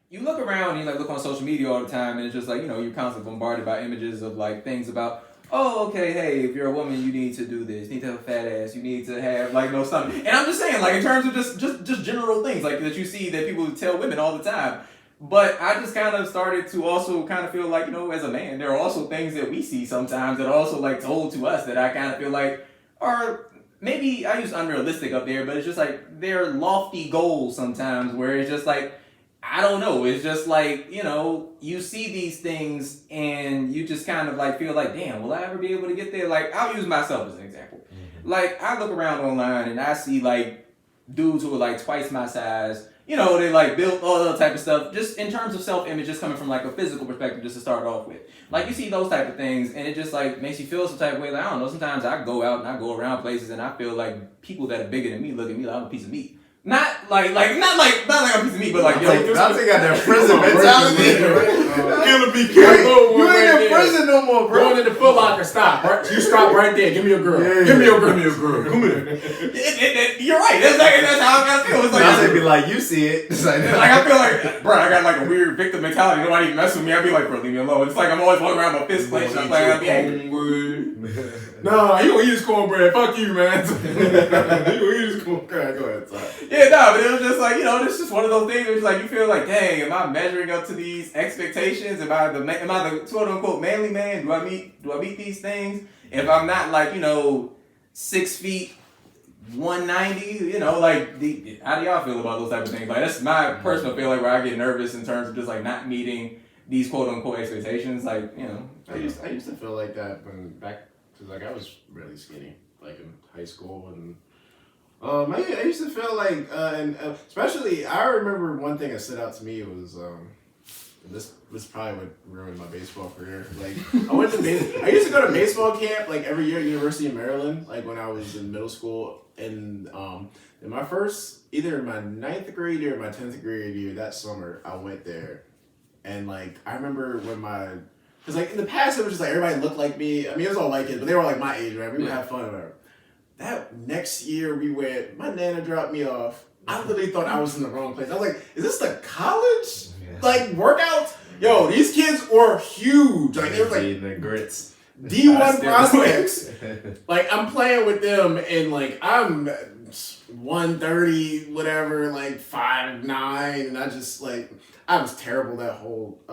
you look around and you like look on social media all the time, and it's just like, you know, you're constantly bombarded by images of like things about, oh, okay, hey, if you're a woman, you need to do this. You need to have a fat ass. You need to have like no stomach. And I'm just saying, like in terms of just general things like that you see that people tell women all the time. But I just kind of started to also kind of feel like, you know, as a man, there are also things that we see sometimes that are also like told to us that I kind of feel like are maybe I use unrealistic up there, but it's just like they're lofty goals sometimes where it's just like, I don't know. It's just like, you know, you see these things and you just kind of like feel like, damn, will I ever be able to get there? Like, I'll use myself as an example. Like, I look around online and I see like dudes who are like twice my size. You know, they like built all that type of stuff. Just in terms of self-image, just coming from like a physical perspective, just to start off with. Like you see those type of things, and it just like makes you feel some type of way. Like I don't know. Sometimes I go out and I go around places, and I feel like people that are bigger than me look at me like I'm a piece of meat. Not like a piece of meat, but like yo. Dante got that prison mentality. Gonna be careful. You ain't in prison no more, bro. Going into Foot Locker, stop. Right? You stop right there. Give me your girl. Yeah. Give me your girl. Come here. You're right. That's how I gotta feel. It's like Dante be like, you see it. It's like I feel like, bro, I got like a weird victim mentality. Nobody even mess with me. I be like, bro, leave me alone. It's like I'm always walking around with my fist clenched. I'm like, I'll be angry. Nah, he gonna eat his cornbread. Fuck you, man. He gonna eat his cornbread. Go ahead, sorry. Yeah, no, but it was just like, you know, it's just one of those things where it's like you feel like, dang, am I measuring up to these expectations? Am I the quote unquote manly man? Do I meet these things? If I'm not like, you know, 6 feet 190, you know, like how do y'all feel about those type of things? Like that's my personal feeling where I get nervous in terms of just like not meeting these quote unquote expectations. Like, you know, I used to feel like that when back, cause like I was really skinny, like in high school, and I used to feel like, and especially I remember one thing that stood out to me was this probably would ruin my baseball career. Like I used to go to baseball camp like every year at University of Maryland, like when I was in middle school, and in my first either my 9th grade or my 10th grade year that summer I went there, and like I remember when because like in the past it was just like everybody looked like me. I mean it was all white kids, but they were like my age, right? We would have fun or whatever. That next year we went, my nana dropped me off. I literally thought I was in the wrong place. I was like, is this the college like workout? Yo, these kids were huge. Like they were like the grits. D1 prospects. Like I'm playing with them and like I'm 130, whatever, like 5'9", and I just like I was terrible that whole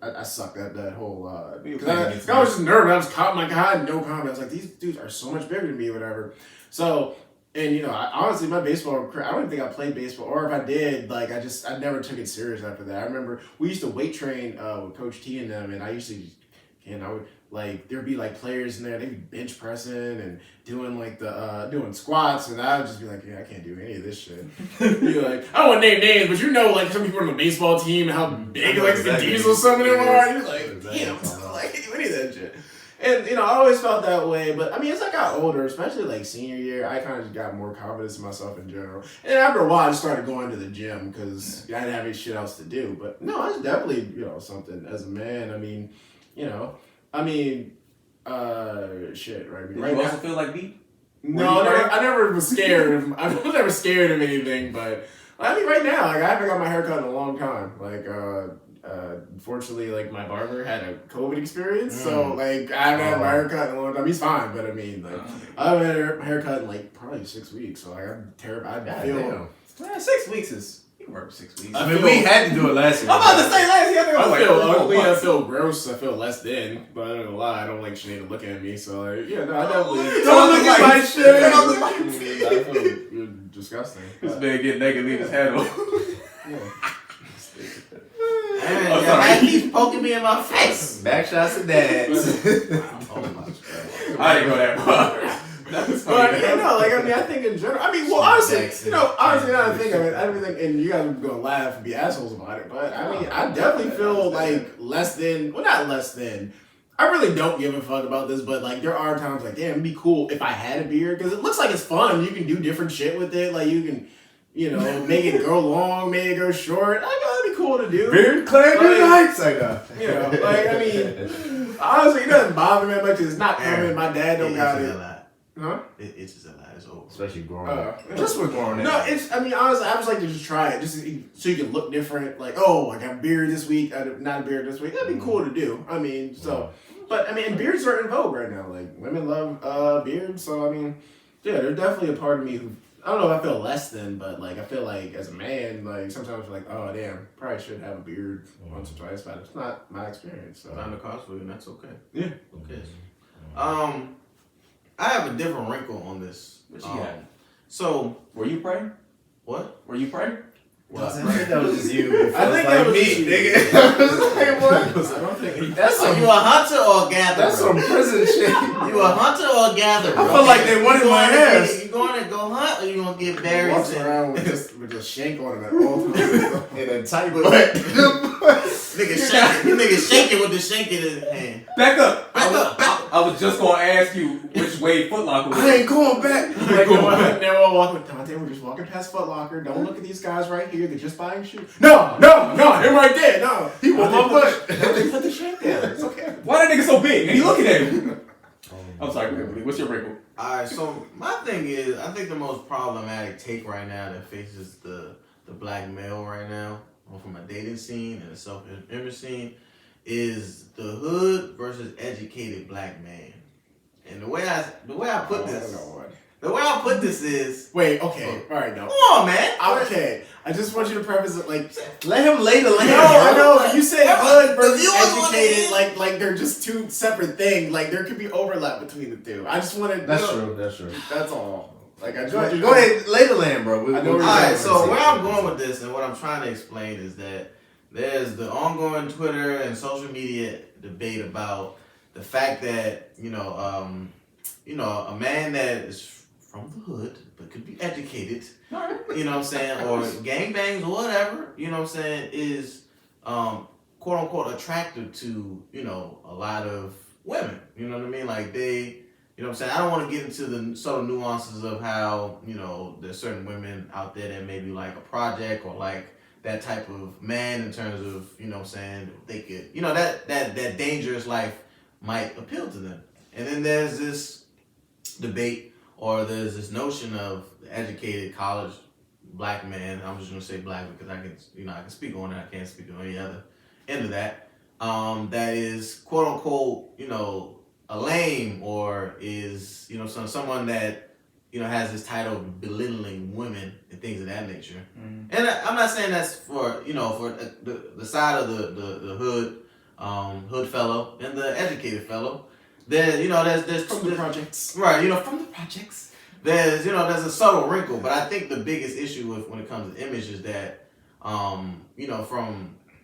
I sucked at that whole I was just nervous. I was caught my god, no comment. I was like, these dudes are so much bigger than me, whatever. So, and you know, honestly my baseball career, I don't even think I played baseball, or if I did, like I never took it serious after that. I remember we used to weight train with Coach T and them, and I would like there'd be like players in there, they'd be bench pressing and doing like the doing squats, and I would just be like, yeah, I can't do any of this shit. You're like, I don't want to name names, but you know like some people on the baseball team and how big like the Diesel some of them are. You're like, damn, I can't do any of that shit. And you know, I always felt that way, but I mean, as I got older, especially like senior year, I kind of just got more confidence in myself in general. And after a while, I just started going to the gym because I didn't have any shit else to do. But no, it's definitely, you know, something as a man. I mean, you know, shit, right? Did you also feel like beat? No, I never was scared. I was never scared of anything, but I mean, right now, like I haven't got my haircut in a long time. Like, unfortunately, like my barber had a COVID experience, so like I haven't had my haircut in a long time. He's fine, but I mean, like I haven't had my haircut in like probably 6 weeks, so like I'm terrible. I feel 6 weeks is. You can work 6 weeks. I mean, we had to do it last year. I'm about to say last year. I feel ugly. I feel gross. I feel less than. But I'm not gonna lie, I don't like Sinead looking at me. So like, yeah, no, I definitely don't look at my shit. I feel you're disgusting. This man get naked, leave his head on. Man, he's poking me in my face. Back shots to dads. Oh my god. I didn't go that far. But yeah, no, like I mean, I think in general, I mean, well, honestly, you know, honestly, now that I think of it, everything, and you guys are gonna laugh and be assholes about it, but I mean, I definitely feel like less than, well, not less than. I really don't give a fuck about this, but like there are times like, damn, it'd be cool if I had a beard because it looks like it's fun. You can do different shit with it, like you can, you know, make it go long, make it go short. I thought it'd be cool to do. Beard claim your nights, I got. You know, like I mean, honestly, it doesn't bother me much. It's not common. My dad don't got it. Huh? It itches a lot. it's over. Especially growing up. Just with growing up. No, it's. I mean, honestly, I just like to just try it, just so you can look different. Like, oh, I got a beard this week. Not a beard this week. That'd be cool to do. I mean, so. But I mean, beards are in vogue right now. Like, women love beards. So I mean, yeah, they're definitely a part of me who. I don't know if I feel less than, but like I feel like as a man, like sometimes I'm like, oh damn, probably should have a beard once or twice, but it's not my experience. So Time to cost for you, and that's okay. Yeah. Okay. I have a different wrinkle on this. What you got? So Were you praying? what? Were you praying? What? I think that was just you. I think that was just you. nigga. I was like, what? I don't think That's you a hunter or a gatherer? That's some prison shit. You a hunter or a gatherer? I feel like they wanted my ass. You going to go hunt or you gonna get berries? walks around with just shank on him at all times. And a tight Nigga shaking with the shank in his hand. Back up. Back I was just gonna ask you which way Foot Locker was. I ain't going back. Like, they're all walking with Dante. We're just walking past Foot Locker. Don't look at these guys right here. They're just buying shoes. No, him right there. No, He want my butt. They put the shank down. It's okay. Why that nigga so big? And he looking at him. I'm sorry, Kimberly. What's your wrinkle? Alright, so my thing is, I think the most problematic take right now that faces the black male right now, from a dating scene and a self-image scene, is the hood versus educated black man. And the way I put this is, Wait, okay. All right, no. come on, man. Okay. I just want you to preface it like, let him lay the land. No, I know. But you said hood versus The viewers wanna educated, hear- like they're just two separate things. Like there could be overlap between the two. I just wanted. That's true. That's true. That's all. Like I just Go want you to ahead, lay the land, bro. I know where you're Alright, so where I'm going with this and what I'm trying to explain is that there's the ongoing Twitter and social media debate about the fact that, a man that is from the hood but could be educated, you know what I'm saying, or gangbangs or whatever, you know what I'm saying, is quote unquote attractive to, a lot of women. You know what I mean? Like they, you know what I'm saying? I don't want to get into the subtle nuances of how, there's certain women out there that maybe like a project or like that type of man in terms of, you know what I'm saying, they could, that dangerous life might appeal to them. And then there's this debate or there's this notion of the educated college black man. I'm just going to say black because I can speak on it. I can't speak on any other end of that. That is quote unquote, a lame or is, someone that, has this title of belittling women and things of that nature. Mm-hmm. And I'm not saying that's for, for the side of the hood fellow and the educated fellow. There's from the projects. Right, from the projects. There's a subtle wrinkle, but I think the biggest issue when it comes to image is that, from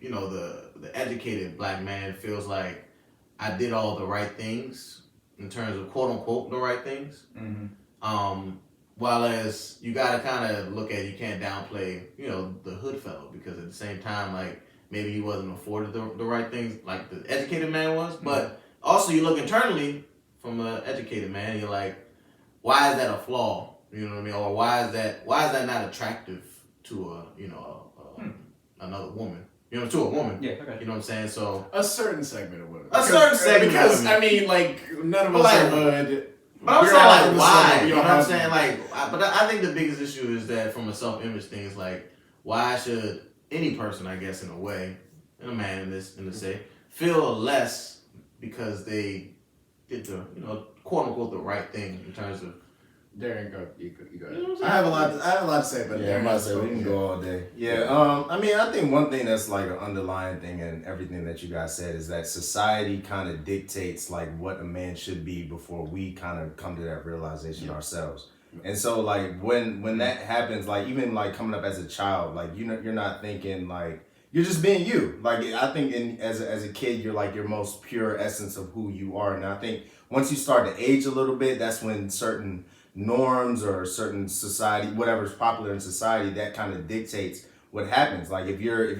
the educated black man feels like I did all the right things in terms of quote unquote the right things. Mm-hmm. While as you gotta kind of look at, you can't downplay, the hood fellow because at the same time, like maybe he wasn't afforded the right things like the educated man was, but also you look internally from an educated man, you're like, why is that a flaw? You know what I mean? Or why is that not attractive to another woman? To a woman. Yeah, okay. You know what I'm saying? So A certain segment of women. Because, I mean, like, none of us are hood. But I'm We're saying, all like, in the why? summer. You know what I'm saying? But I think the biggest issue is that from a self-image thing is like, why should any person, I guess, in a way, and a man in this say, feel less because they did the, quote unquote, the right thing in terms of. Darren, you go ahead. I have a lot to say, but Yeah, I'm about to say we can go all day. Yeah, I mean, I think one thing that's like an underlying thing in everything that you guys said is that society kind of dictates like what a man should be before we kind of come to that realization ourselves. And so like when that happens, like even like coming up as a child, like you're not thinking like you're just being you. Like I think as a kid, you're like your most pure essence of who you are, and I think once you start to age a little bit, that's when certain norms or certain society, whatever's popular in society, that kind of dictates what happens. Like if you're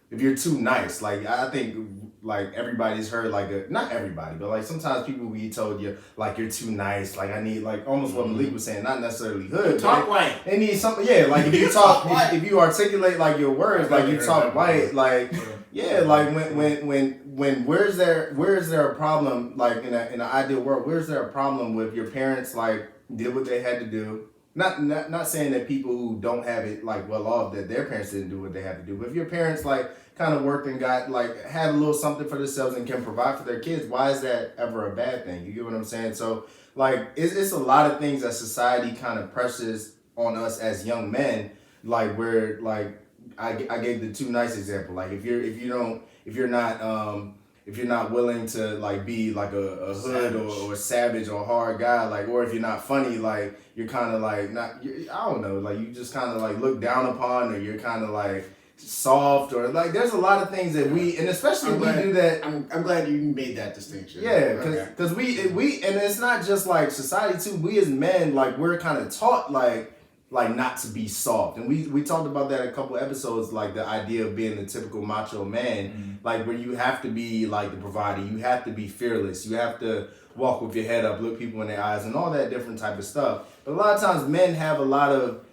too nice, like I think like everybody's heard like not everybody, but like sometimes people be told you like you're too nice. Like I need like almost what Malik was saying, not necessarily hood. Talk white. They need something. Yeah, like if you talk, if you articulate like your words, like you talk white, like yeah, like when where's there a problem like in an ideal world? Where's there a problem with your parents like did what they had to do. Not saying that people who don't have it like well off that their parents didn't do what they had to do. But if your parents like kind of worked and got like had a little something for themselves and can provide for their kids, why is that ever a bad thing? You get what I'm saying? So like it's a lot of things that society kind of presses on us as young men. Like where like I gave the two nice example. Like if you're not willing to like be like a hood or savage or hard guy, like, or if you're not funny, like you're kind of like I don't know, like you just kind of like look down upon, or you're kind of like soft, or like there's a lot of things that we, and especially we do that. I'm glad you made that distinction. Yeah, because we and it's not just like society too. We as men, like we're kind of taught like not to be soft, and we talked about that a couple episodes, like the idea of being the typical macho man, like where you have to be like the provider, you have to be fearless, you have to walk with your head up, look people in their eyes, and all that different type of stuff. But a lot of times men have a lot of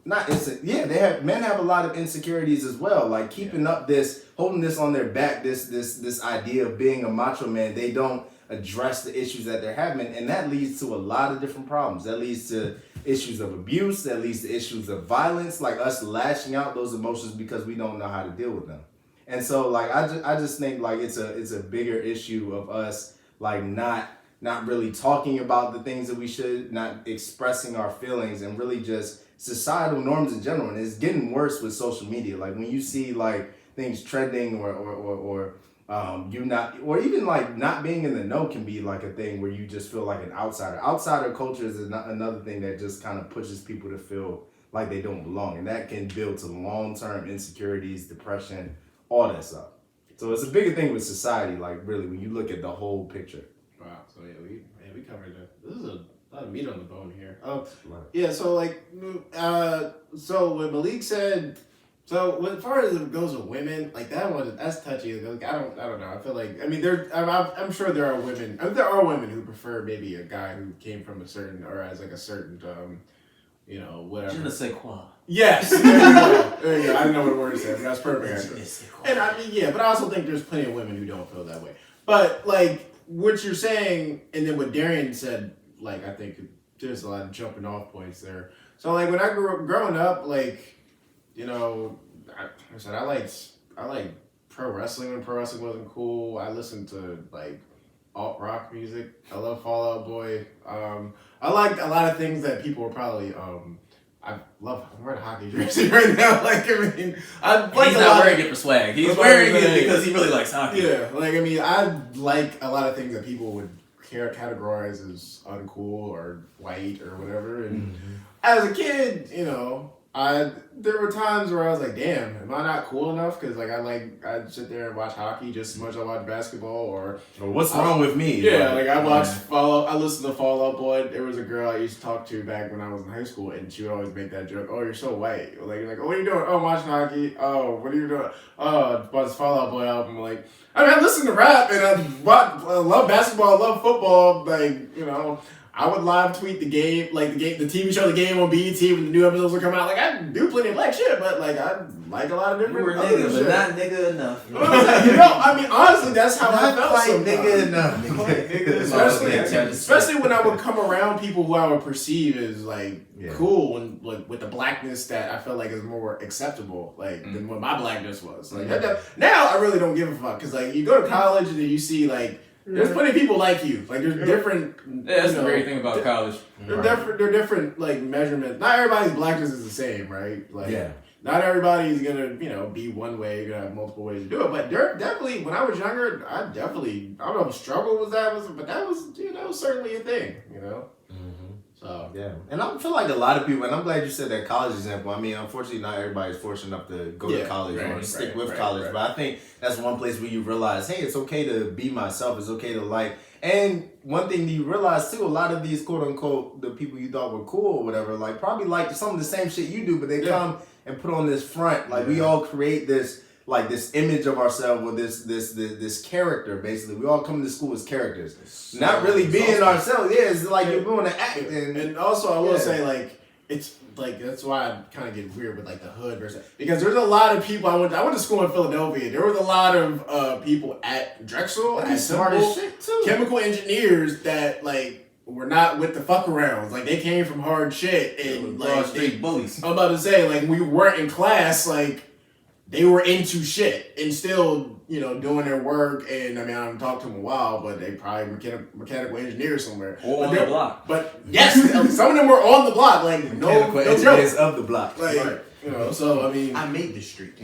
men have a lot of insecurities as well, like keeping up this, holding this on their back, this idea of being a macho man. They don't address the issues that they're having, and that leads to a lot of different problems. That leads to issues of abuse, that leads to issues of violence, like us lashing out those emotions because we don't know how to deal with them. And so like I just think like it's a bigger issue of us like not really talking about the things that we should, not expressing our feelings, and really just societal norms in general. And it's getting worse with social media. Like when you see like things trending or you not, or even like not being in the know can be like a thing where you just feel like an outsider. Outsider culture is another thing that just kind of pushes people to feel like they don't belong, and that can build to long-term insecurities, depression, all that stuff. So it's a bigger thing with society, like really when you look at the whole picture. Wow. So we covered it. This is a lot of meat on the bone here. Yeah. So like, so when Malik said. So as far as it goes with women, like that's touchy. Like, I don't know. I feel like, I mean, I'm sure there are women. I mean, there are women who prefer maybe a guy who came from a certain, or has like a certain, whatever. Je ne sais quoi. Yes. There you go. There you go. I didn't know what the word said. That's perfect. And I mean, yeah, but I also think there's plenty of women who don't feel that way. But like what you're saying, and then what Darian said, like I think there's a lot of jumping off points there. So like when I grew up growing up, like. I like pro wrestling when pro wrestling wasn't cool. I listened to like alt rock music. I love Fall Out Boy. I liked a lot of things that people were probably. I'm wearing a hockey jersey right now. Like I mean, he's not wearing it for swag. He's wearing it because he really likes hockey. Yeah, like I mean, I like a lot of things that people would categorize as uncool or white or whatever. And as a kid, there were times where I was like, damn, am I not cool enough? Because like I'd sit there and watch hockey just as much as I watch basketball, or what's wrong with me? Yeah, like I watched I listened to Fall Out Boy. There was a girl I used to talk to back when I was in high school, and she would always make that joke. Oh, you're so white. Like oh, what are you doing? Oh, I'm watching hockey. Oh, what are you doing? Oh, bought this Fall Out Boy album. Like I mean, I listen to rap and I love basketball. I love football. Like I would live tweet the game, like the TV show, The Game on BET when the new episodes would come out. Like I do plenty of black shit, but like I like a lot of different. You were nigga, but not nigga enough. I mean, honestly, that's how I felt. Quite nigga enough. Especially when I would come around people who I would perceive as like cool and like with the blackness that I felt like is more acceptable, like than what my blackness was. Like now, I really don't give a fuck because like you go to college and then you see like. There's plenty of people like you. Like there's different. Yeah, that's the great thing about college. They're different like measurements. Not everybody's blackness is the same, right? Like not everybody's gonna be one way. You're gonna have multiple ways to do it. But definitely, when I was younger, I don't know if struggle was that, but that was certainly a thing. So yeah, and I feel like a lot of people, and I'm glad you said that college example. I mean, unfortunately, not everybody's fortunate enough to go to college or stick with college, but I think that's one place where you realize, hey, it's okay to be myself. It's okay to like. And one thing that you realize too, a lot of these quote unquote the people you thought were cool or whatever, like probably like some of the same shit you do, but they come and put on this front. Like we all create this. Like this image of ourselves with this character, basically. We all come to school as characters. Not really being ourselves. Yeah, it's like you're doing an act. And also I will say like it's like that's why I kind of get weird with like the hood versus because there's a lot of people I went to school in Philadelphia. There was a lot of people at Drexel at smart as shit too. Chemical engineers that like were not with the fuck arounds. Like, they came from hard shit, and Broad like Street bullies. I'm about to say, like, we weren't in class, like, they were into shit and still, you know, doing their work. And I mean, I haven't talked to them a while, but they probably mechanical engineers somewhere. Or but on the block. But yes, some of them were on the block. Like, no engineers joke. of the block. Like, Right. you know, so I mean, I made the street.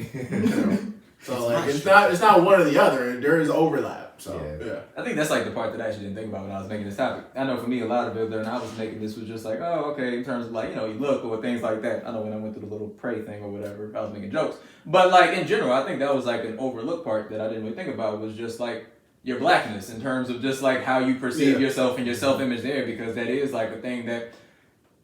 so like, it's not one or the other. There is overlap. So yeah. I think that's like the part that I actually didn't think about when I was making this topic. I know for me, a lot of it when I was making this was just like, oh, okay, in terms of like, you know, you look or things like that. I know when I went through the little pray thing or whatever, I was making jokes. But like in general, I think that was like an overlooked part that I didn't really think about was just like your blackness in terms of just like how you perceive yourself and your self-image there, because that is like a thing that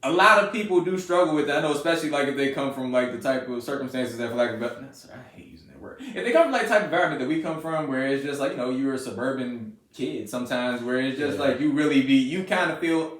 a lot of people do struggle with. I know, especially like if they come from like the type of circumstances that, for like, I hate using that word. If they come from like the type of environment that we come from, where it's just like, you know, you're a suburban kid sometimes, where it's just like you kind of feel.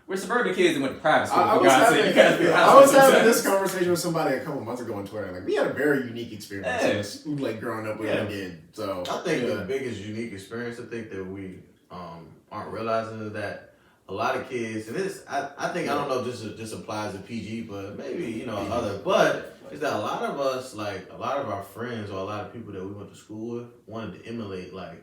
We're suburban kids that went to private school. I was having this conversation with somebody a couple months ago on Twitter. Like, we had a very unique experience, like growing up with a kid. So I think the biggest unique experience I think that we aren't realizing is that a lot of kids, and this I think I don't know if this applies to PG, but maybe, you know, other, but is that a lot of us, like a lot of our friends or a lot of people that we went to school with wanted to emulate like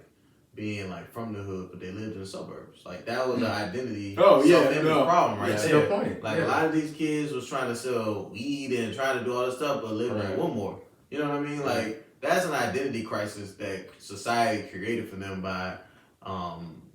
being like from the hood, but they lived in the suburbs. Like that was an identity self-image problem right there. Good point. Like a lot of these kids was trying to sell weed and trying to do all this stuff, but living in Wilmore. You know what I mean? Like that's an identity crisis that society created for them by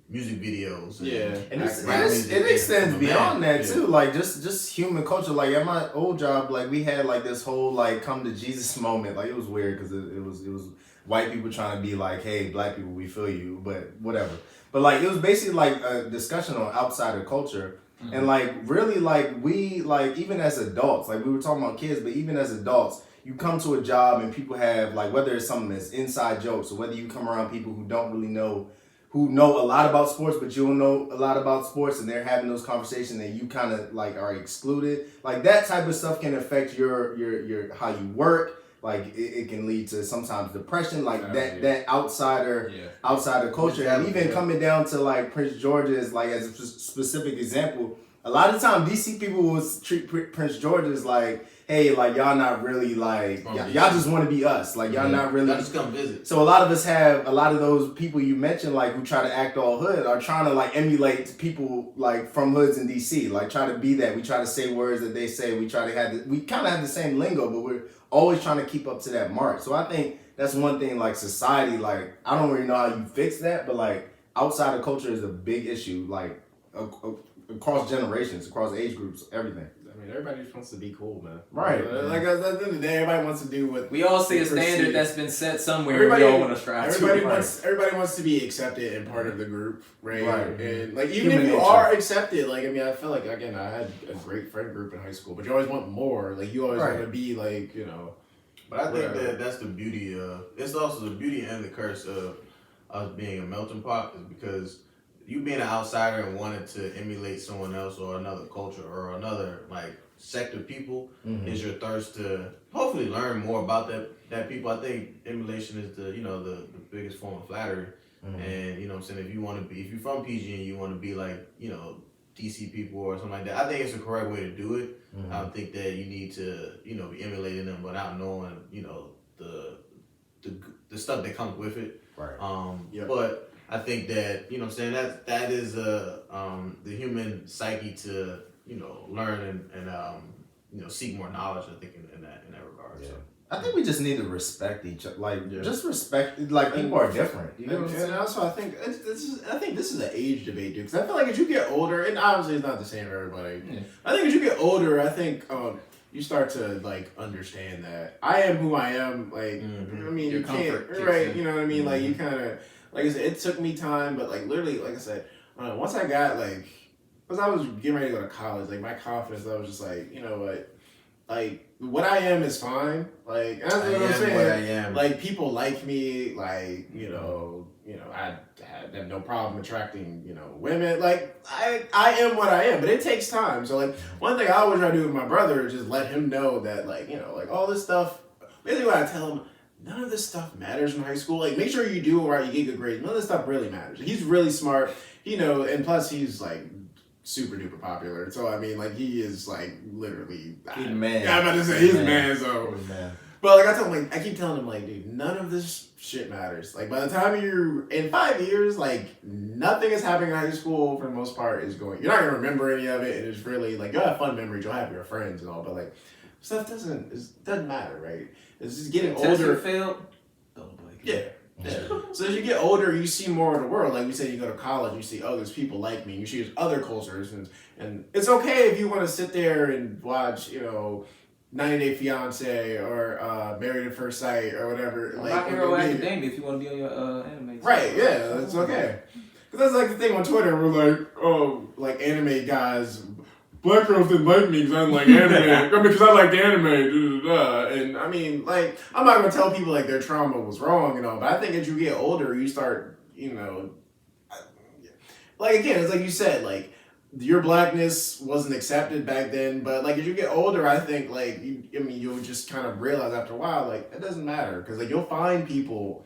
music videos. And it extends beyond that too. Like just human culture. Like at my old job, like we had like this whole like come to Jesus moment. Like it was weird because it was white people trying to be like, hey, black people, we feel you, but whatever. But like it was basically like a discussion on outsider culture. Mm-hmm. And like really like we like even as adults, like we were talking about kids, but even as adults, you come to a job and people have like whether it's something that's inside jokes or whether you come around people who don't really know, who know a lot about sports, but you don't know a lot about sports, and they're having those conversations and you kind of like are excluded. Like that type of stuff can affect your how you work. Like it can lead to sometimes depression, like that outsider culture. And even coming down to like Prince George's, like as a specific example, a lot of time DC people will treat Prince George as like, hey, like y'all not really like y'all just want to be us, like y'all not really. Y'all just come visit. So a lot of us have a lot of those people you mentioned, like who try to act all hood, are trying to like emulate people like from hoods in DC, like try to be that. We try to say words that they say. We try to we kind of have the same lingo, but we're always trying to keep up to that mark. So I think that's one thing. Like society, like I don't really know how you fix that, but like outsider culture is a big issue. Like across generations, across age groups, everything. I mean, everybody just wants to be cool, man. Right. Like at the end of the day, everybody wants to do what we all see a standard that's been set somewhere. Everybody, we all want to strive to. Everybody wants to be accepted and part of the group, right? And like even Human if you nature. are accepted, like I mean, I feel like again, I had a great friend group in high school, but you always want more. Like you always want to be like, you know. But I think that that's the beauty of it's also the beauty and the curse of us being a melting pot is because you being an outsider and wanting to emulate someone else or another culture or another like sect of people is your thirst to hopefully learn more about that people. I think emulation is the biggest form of flattery. And you know what I'm saying, if you're from PG and you want to be like, you know, DC people or something like that, I think it's the correct way to do it. I don't think that you need to, you know, be emulating them without knowing, you know, the stuff that comes with it. Right. But I think that, you know what I'm saying, that is the human psyche to, you know, learn and you know, seek more knowledge, I think, in that regard. Yeah. So I think we just need to respect each other. Like just respect. Like people are different. You know what I'm saying? And also, I think this is an age debate, dude. Because I feel like as you get older, and obviously it's not the same for everybody. Yeah. I think as you get older, I think you start to like understand that I am who I am. Like I mean, your you can't, right? You know what I mean? Like you kind of, like I said, it took me time, but like literally, like I said, once I got like, because I was getting ready to go to college, like my confidence, I was just like, you know what. Like, what I am is fine. Like, that's what I'm saying. What I am. Like, people like me. Like, you know, I have no problem attracting, you know, women. Like, I am what I am, but it takes time. So, like, one thing I always try to do with my brother is just let him know that, like, you know, like, all this stuff, basically what I tell him, none of this stuff matters in high school. Like, make sure you do it right, you get good grades. None of this stuff really matters. He's really smart, you know, and plus he's, like, super duper popular. So I mean, like he is like literally. He's a man. Yeah, I'm about to say he's a man. So. He's a man. But like I told him, like I keep telling him, like, dude, none of this shit matters. Like by the time you're in 5 years, like nothing is happening in high school for the most part is going. You're not gonna remember any of it, and it's really like you'll have fun memories, you'll have your friends and all, but like stuff doesn't matter, right? It's just getting older. Failed. Yeah. Yeah. So as you get older, you see more of the world. Like we said, you go to college, you see, oh, there's people like me. You see there's other cultures, and it's okay if you want to sit there and watch, 90 Day Fiance or Married at First Sight or whatever. Like My Hero Academia if you want to be on your anime. Right, yeah, that's okay. Because that's like the thing on Twitter, we're like, oh, like anime guys, black girls didn't like me because I didn't like anime. Because I liked anime, And I mean, like, I'm not going to tell people like their trauma was wrong, but I think as you get older, you start, like again, it's like you said, like, your blackness wasn't accepted back then, but like as you get older, I think like you'll just kind of realize after a while like it doesn't matter because like you'll find people,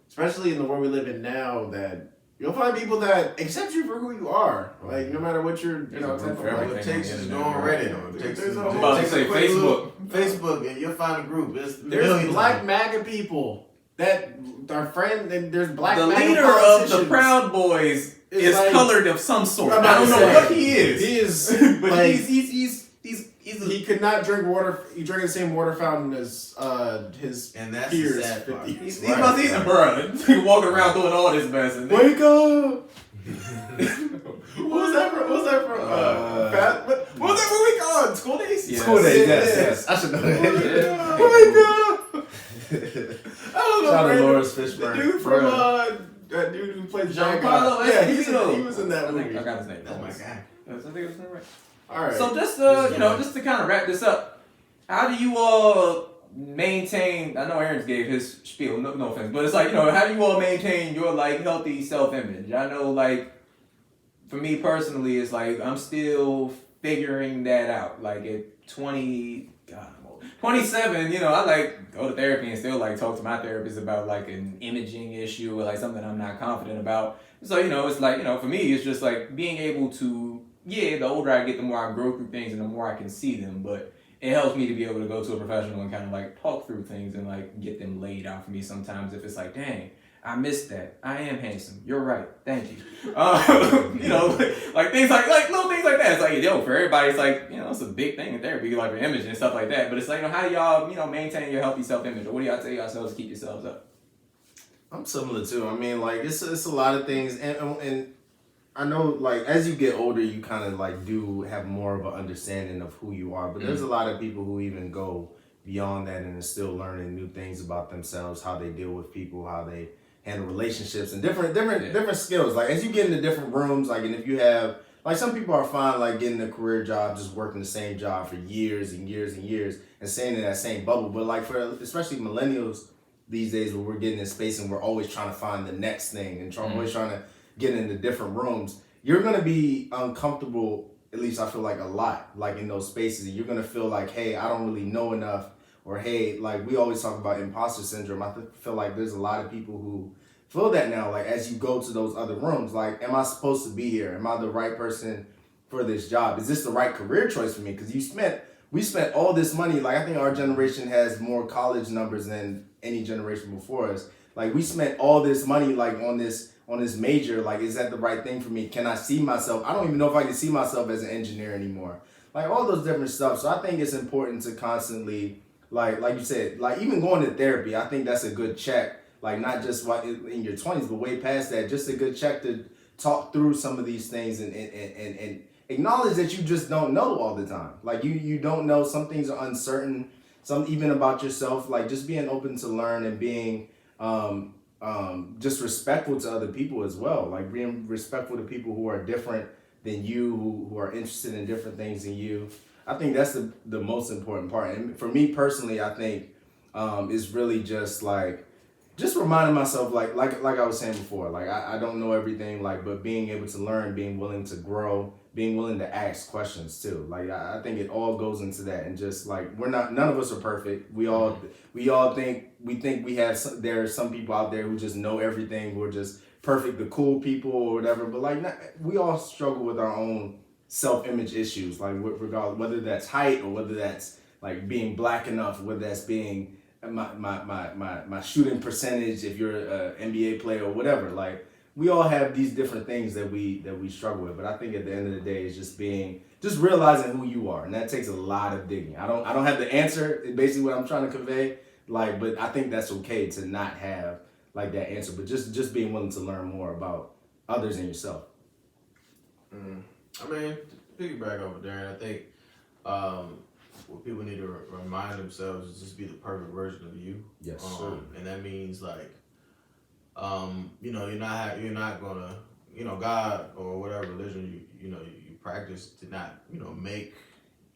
especially in the world we live in now, that you'll find people that accept you for who you are. Like no matter what you're, type of all it takes is go on Reddit. Facebook, and you'll find a group. There's black MAGA people that are friends, and there's black. The MAGA leader of the Proud Boys is like, colored of some sort. I don't know what he is. He is, but like, he could not drink water. He drank the same water fountain as his and that's peers. The sad part. He's walking around doing all this mess. And wake up. What was that from? What was that movie called? School Days? Yes. School Days, yes. I should know that. Wake up. I don't know. Shout out to Lawrence The Fishburne. dude from that dude who plays Giancarlo Jack. Yeah, he Esposito. was in that movie. I got his name. Oh my god. I think it was right. All right. So just just to kind of wrap this up, how do you all maintain? I know Aaron's gave his spiel, no offense, but it's like how do you all maintain your like healthy self-image? I know like for me personally, it's like I'm still figuring that out. Like at 20, God, I'm old. 27, I like go to therapy and still like talk to my therapist about like an imaging issue or like something I'm not confident about. So it's like for me, it's just like being able to. Yeah, the older I get, the more I grow through things and the more I can see them. But it helps me to be able to go to a professional and kind of like talk through things and like get them laid out for me sometimes if it's like, dang, I missed that. I am handsome. You're right. Thank you. Like things like little things like that. It's like, for everybody, it's like, it's a big thing in therapy, like for image and stuff like that. But it's like, how do y'all, maintain your healthy self-image? Or what do y'all tell yourselves to keep yourselves up? I'm similar too. I mean, like it's a lot of things, and I know, like, as you get older, you kind of, like, do have more of an understanding of who you are. But there's a lot of people who even go beyond that and are still learning new things about themselves, how they deal with people, how they handle relationships, and different skills. Like, as you get into different rooms, like, and if you have, like, some people are fine, like, getting a career job, just working the same job for years and years and years and staying in that same bubble. But, like, for especially millennials these days where we're getting in space and we're always trying to find the next thing and always trying to get into different rooms, you're going to be uncomfortable, at least I feel like a lot, like in those spaces. And you're going to feel like, hey, I don't really know enough. Or, hey, like we always talk about imposter syndrome. I feel like there's a lot of people who feel that now. Like as you go to those other rooms, like, am I supposed to be here? Am I the right person for this job? Is this the right career choice for me? Because we spent all this money. Like I think our generation has more college numbers than any generation before us. Like we spent all this money like on this major. Like, is that the right thing for me? Can I see myself? I don't even know if I can see myself as an engineer anymore. Like all those different stuff. So I think it's important to constantly, like you said, like even going to therapy, I think that's a good check. Like not just in your 20s, but way past that, just a good check to talk through some of these things and acknowledge that you just don't know all the time. Like you don't know. Some things are uncertain. Some even about yourself. Like just being open to learn and being just respectful to other people as well. Like being respectful to people who are different than you, who are interested in different things than you. I think that's the most important part. And for me personally, I think is really just reminding myself, like I was saying before, like I don't know everything, like, but being able to learn, being willing to grow, being willing to ask questions too. Like I think it all goes into that, and just like none of us are perfect. We all think we have there are some people out there who just know everything. We're just perfect, the cool people or whatever. But like we all struggle with our own self-image issues, like regardless whether that's height or whether that's like being black enough, whether that's being my shooting percentage if you're an NBA player or whatever. Like we all have these different things that we struggle with, but I think at the end of the day it's just realizing who you are, and that takes a lot of digging. I don't have the answer. It's basically what I'm trying to convey. Like, but I think that's okay to not have like that answer, but just being willing to learn more about others and yourself. I mean, to piggyback over there, I think what people need to remind themselves is just be the perfect version of you. Yes, sir. And that means like, you know, you're not gonna, you know, God or whatever religion you practice to not, you know, make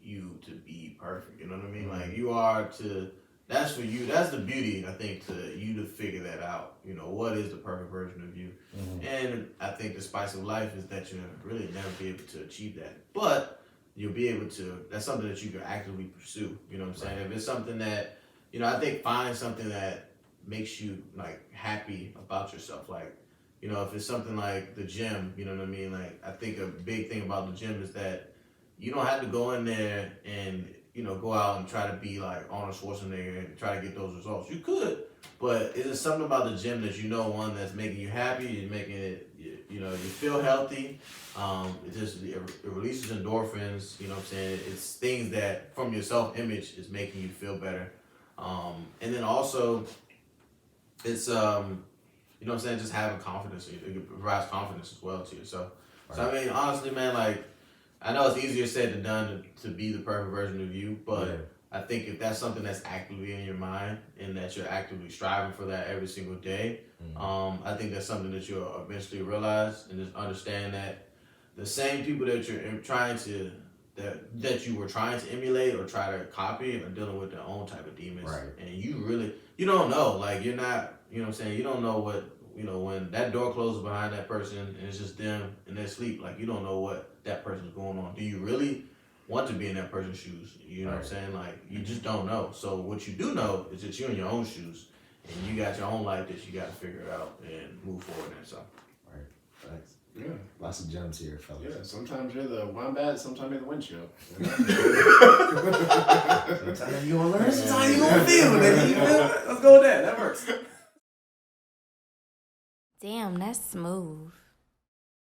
you to be perfect. You know what I mean? Like you are to. That's for you. That's the beauty, I think, to you to figure that out. You know, what is the perfect version of you? And I think the spice of life is that you'll really never be able to achieve that. But you'll be able to, that's something that you can actively pursue. You know what I'm saying? If it's something that, you know, I think find something that makes you, like, happy about yourself. Like, you know, if it's something like the gym, you know what I mean? Like, I think a big thing about the gym is that you don't have to go in there and, you know, go out and try to be like Arnold Schwarzenegger and try to get those results. You could, but is it something about the gym that you know, one, that's making you happy, you're making it, you know, you feel healthy, it releases endorphins, you know what I'm saying? It's things that from your self-image is making you feel better. And then also, it's, you know what I'm saying, just having confidence. It provides confidence as well to yourself. Right. So, I mean, honestly, man, like, I know it's easier said than done to be the perfect version of you, but I think if that's something that's actively in your mind and that you're actively striving for that every single day, I think that's something that you'll eventually realize and just understand that the same people that you're trying to, that you were trying to emulate or try to copy are dealing with their own type of demons. Right. And you don't know, like you're not, you know what I'm saying, you don't know what, you know, when that door closes behind that person and it's just them in their sleep, like you don't know what that person's going on. Do you really want to be in that person's shoes? You know what I'm saying? Like you just don't know. So what you do know is that you're in your own shoes and you got your own life that you got to figure out and move forward in. So. Right. Thanks. Yeah. Lots of gems here, fellas. Yeah, sometimes you're the wombat, sometimes you're the windshield. Sometimes you gonna learn, Sometimes you gonna feel it. Let's go with that. That works. Damn, that's smooth.